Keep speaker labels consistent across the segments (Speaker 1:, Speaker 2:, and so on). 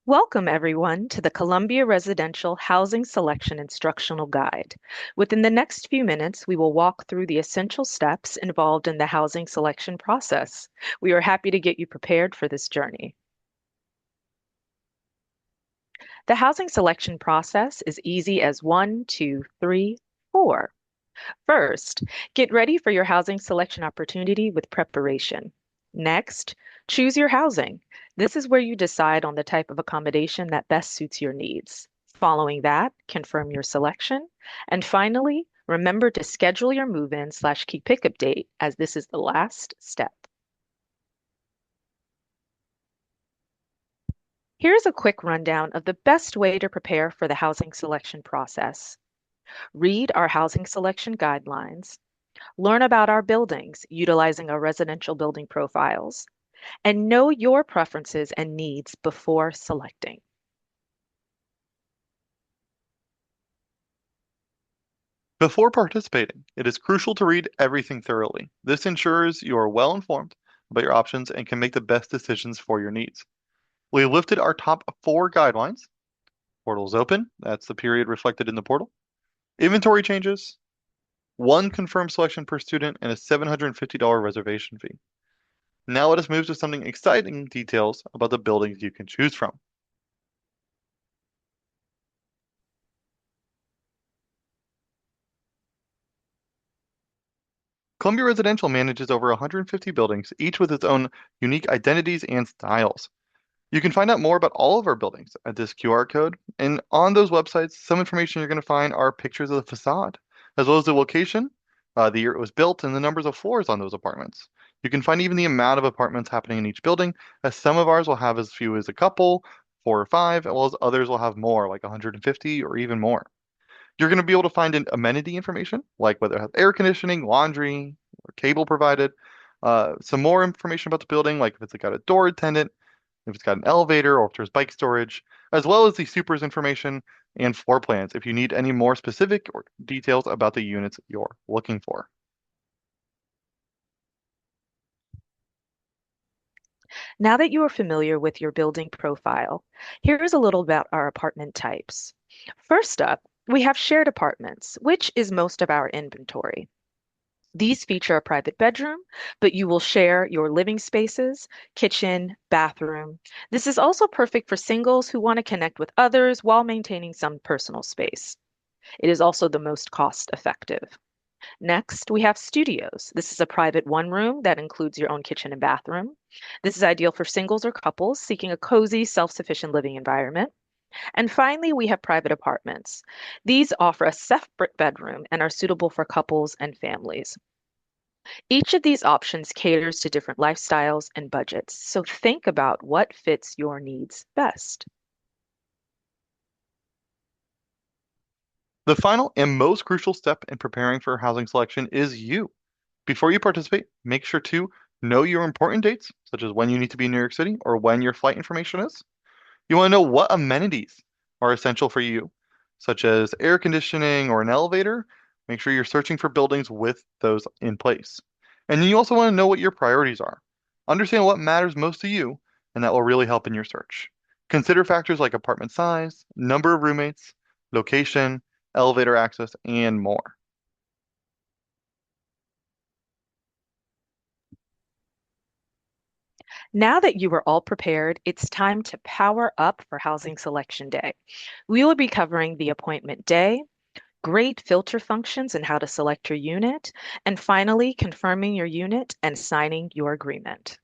Speaker 1: Welcome, everyone, to the Columbia Residential Housing Selection Instructional Guide. Within the next few minutes, we will walk through the essential steps involved in the housing selection process. We are happy to get you prepared for this journey. The housing selection process is easy as one, two, three, four. First, get ready for your housing selection opportunity with preparation. Next, choose your housing. This is where you decide on the type of accommodation that best suits your needs. Following that, confirm your selection. And finally, remember to schedule your move-in slash key pickup date as this is the last step. Here's a quick rundown of the best way to prepare for the housing selection process. Read our housing selection guidelines. Learn about our buildings utilizing our residential building profiles, and know your preferences and needs before selecting.
Speaker 2: Before participating, it is crucial to read everything thoroughly. This ensures you are well informed about your options and can make the best decisions for your needs. We lifted our top four guidelines. Portal is open. That's the period reflected in the portal. Inventory changes, one confirmed selection per student, and a $750 reservation fee. Now let us move to something exciting details about the buildings you can choose from. Columbia Residential manages over 150 buildings, each with its own unique identities and styles. You can find out more about all of our buildings at this QR code. And on those websites, some information you're going to find are pictures of the facade, as well as the location, the year it was built, and the numbers of floors on those apartments. You can find even the amount of apartments happening in each building, as some of ours will have as few as a couple, four or five, as well as others will have more, like 150 or even more. You're going to be able to find an amenity information, like whether it has air conditioning, laundry, or cable provided. Some more information about the building, like if it's got a door attendant, if it's got an elevator or if there's bike storage, as well as the supers information and floor plans if you need any more specific or details about the units you're looking for.
Speaker 1: Now that you are familiar with your building profile, here's a little about our apartment types. First up, we have shared apartments, which is most of our inventory. These feature a private bedroom, but you will share your living spaces, kitchen, bathroom. This is also perfect for singles who want to connect with others while maintaining some personal space. It is also the most cost effective. Next, we have studios. This is a private one room that includes your own kitchen and bathroom. This is ideal for singles or couples seeking a cozy, self sufficient living environment. And finally, we have private apartments. These offer a separate bedroom and are suitable for couples and families. Each of these options caters to different lifestyles and budgets, so think about what fits your needs best.
Speaker 2: The final and most crucial step in preparing for housing selection is you. Before you participate, make sure to know your important dates, such as when you need to be in New York City or when your flight information is. You want to know what amenities are essential for you, such as air conditioning or an elevator. Make sure you're searching for buildings with those in place. And then you also want to know what your priorities are. Understand what matters most to you, and that will really help in your search. Consider factors like apartment size, number of roommates, location, elevator access, and more.
Speaker 1: Now that you are all prepared, it's time to power up for housing selection day. We will be covering the appointment day, great filter functions and how to select your unit, and finally, confirming your unit and signing your agreement.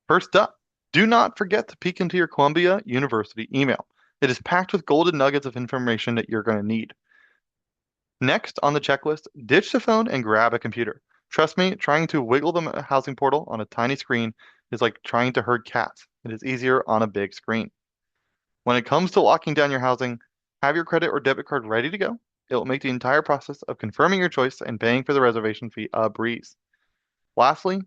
Speaker 2: First up, do not forget to peek into your Columbia University email. It is packed with golden nuggets of information that you're going to need. Next on the checklist, ditch the phone and grab a computer. Trust me, trying to wiggle the housing portal on a tiny screen is like trying to herd cats. It is easier on a big screen. When it comes to locking down your housing, have your credit or debit card ready to go. It will make the entire process of confirming your choice and paying for the reservation fee a breeze. Lastly,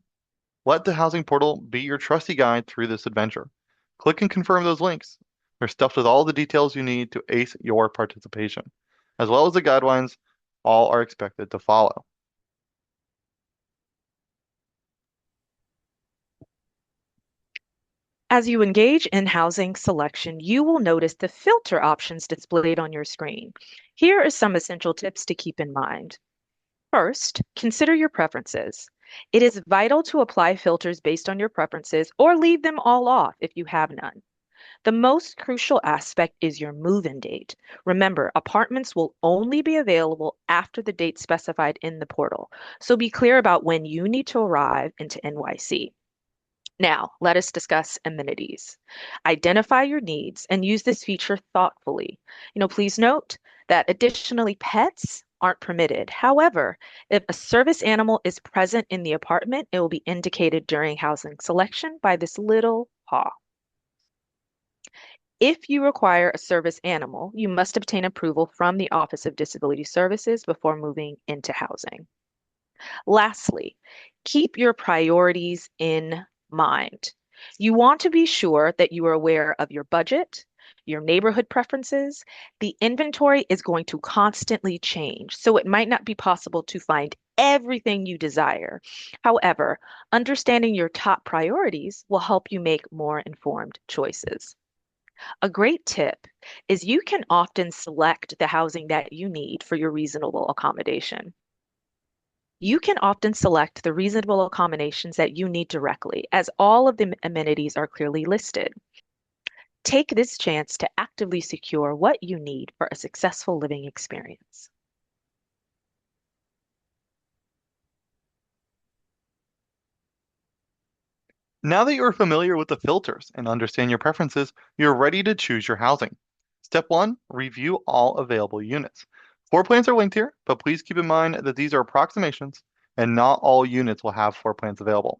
Speaker 2: let the housing portal be your trusty guide through this adventure. Click and confirm those links. They're stuffed with all the details you need to ace your participation, as well as the guidelines all are expected to follow.
Speaker 1: As you engage in housing selection, you will notice the filter options displayed on your screen. Here are some essential tips to keep in mind. First, consider your preferences. It is vital to apply filters based on your preferences or leave them all off if you have none. The most crucial aspect is your move-in date. Remember, apartments will only be available after the date specified in the portal, so be clear about when you need to arrive into NYC. Now, let us discuss amenities. Identify your needs and use this feature thoughtfully. Please note that additionally, pets aren't permitted. However, if a service animal is present in the apartment, it will be indicated during housing selection by this little paw. If you require a service animal, you must obtain approval from the Office of Disability Services before moving into housing. Lastly, keep your priorities in mind. You want to be sure that you are aware of your budget, your neighborhood preferences. The inventory is going to constantly change, so it might not be possible to find everything you desire. However, understanding your top priorities will help you make more informed choices. A great tip is you can often select the housing that you need for your reasonable accommodation. You can often select the reasonable accommodations that you need directly, as all of the amenities are clearly listed. Take this chance to actively secure what you need for a successful living experience.
Speaker 2: Now that you're familiar with the filters and understand your preferences, you're ready to choose your housing. Step 1, review all available units. Floor plans are linked here, but please keep in mind that these are approximations and not all units will have floor plans available.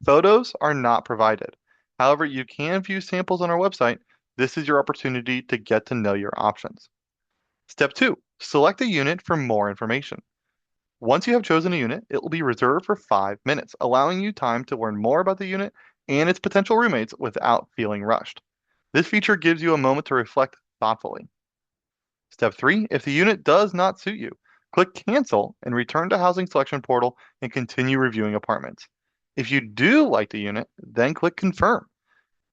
Speaker 2: Photos are not provided. However, you can view samples on our website. This is your opportunity to get to know your options. Step 2, select a unit for more information. Once you have chosen a unit, it will be reserved for 5 minutes, allowing you time to learn more about the unit and its potential roommates without feeling rushed. This feature gives you a moment to reflect thoughtfully. Step 3, if the unit does not suit you, click Cancel and return to Housing Selection Portal and continue reviewing apartments. If you do like the unit, then click Confirm.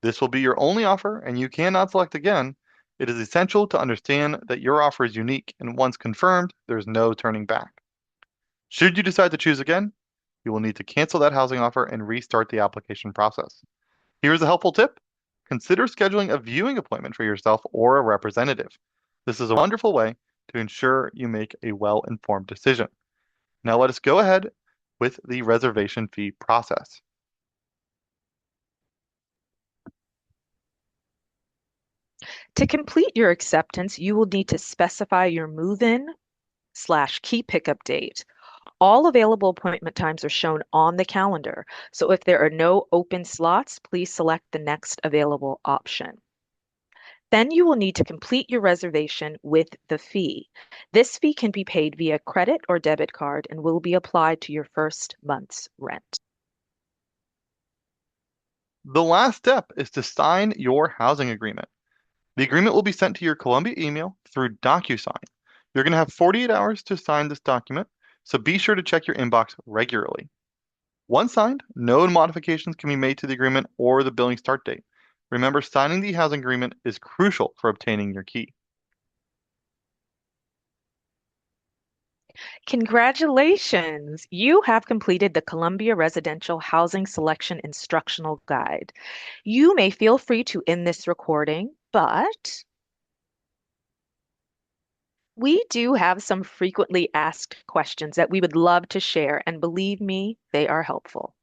Speaker 2: This will be your only offer and you cannot select again. It is essential to understand that your offer is unique, and once confirmed, there's no turning back. Should you decide to choose again, you will need to cancel that housing offer and restart the application process. Here's a helpful tip. Consider scheduling a viewing appointment for yourself or a representative. This is a wonderful way to ensure you make a well-informed decision. Now let us go ahead with the reservation fee process.
Speaker 1: To complete your acceptance, you will need to specify your move-in/key pickup date. All available appointment times are shown on the calendar, so if there are no open slots, please select the next available option. Then you will need to complete your reservation with the fee. This fee can be paid via credit or debit card and will be applied to your first month's rent.
Speaker 2: The last step is to sign your housing agreement. The agreement will be sent to your Columbia email through DocuSign. You're going to have 48 hours to sign this document, so be sure to check your inbox regularly. Once signed, no modifications can be made to the agreement or the billing start date. Remember, signing the housing agreement is crucial for obtaining your key.
Speaker 1: Congratulations! You have completed the Columbia Residential Housing Selection Instructional Guide. You may feel free to end this recording, but we do have some frequently asked questions that we would love to share, and believe me, they are helpful.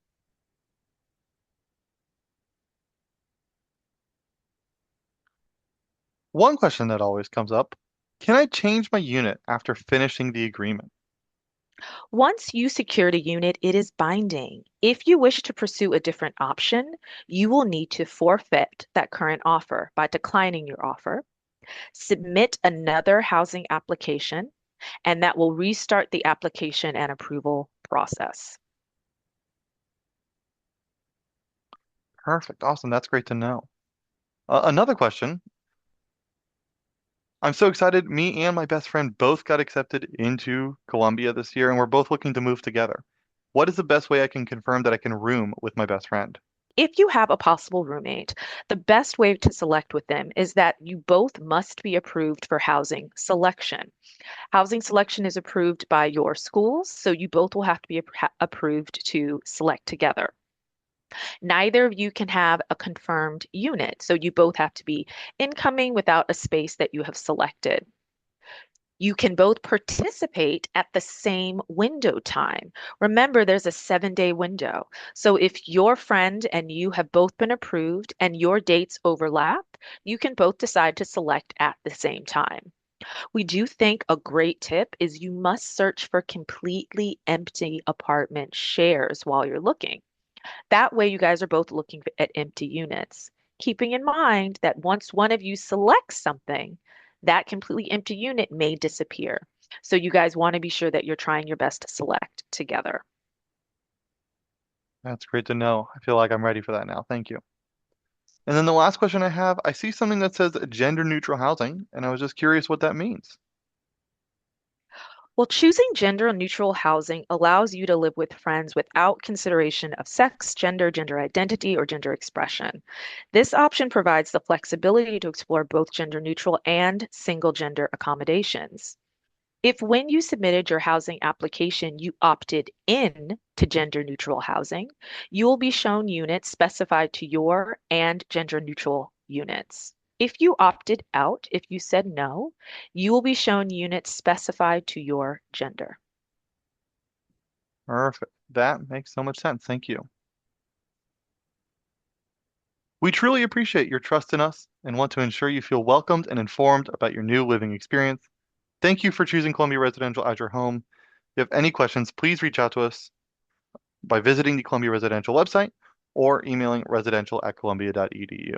Speaker 2: One question that always comes up, can I change my unit after finishing the agreement?
Speaker 1: Once you secured a unit, it is binding. If you wish to pursue a different option, you will need to forfeit that current offer by declining your offer, submit another housing application, and that will restart the application and approval process.
Speaker 2: Perfect. Awesome. That's great to know. Another question. I'm so excited. Me and my best friend both got accepted into Columbia this year, and we're both looking to move together. What is the best way I can confirm that I can room with my best friend?
Speaker 1: If you have a possible roommate, the best way to select with them is that you both must be approved for housing selection. Housing selection is approved by your schools, so you both will have to be approved to select together. Neither of you can have a confirmed unit, so you both have to be incoming without a space that you have selected. You can both participate at the same window time. Remember, there's a 7-day window. So if your friend and you have both been approved and your dates overlap, you can both decide to select at the same time. We do think a great tip is you must search for completely empty apartment shares while you're looking. That way, you guys are both looking at empty units, keeping in mind that once one of you selects something, that completely empty unit may disappear. So you guys want to be sure that you're trying your best to select together.
Speaker 2: That's great to know. I feel like I'm ready for that now. Thank you. And then the last question I have, I see something that says gender neutral housing, and I was just curious what that means.
Speaker 1: Well, choosing gender neutral housing allows you to live with friends without consideration of sex, gender identity, or gender expression. This option provides the flexibility to explore both gender neutral and single gender accommodations. If when you submitted your housing application, you opted in to gender neutral housing, you will be shown units specified to your and gender neutral units. If you opted out, if you said no, you will be shown units specified to your gender.
Speaker 2: Perfect. That makes so much sense. Thank you. We truly appreciate your trust in us and want to ensure you feel welcomed and informed about your new living experience. Thank you for choosing Columbia Residential as your home. If you have any questions, please reach out to us by visiting the Columbia Residential website or emailing residential@columbia.edu.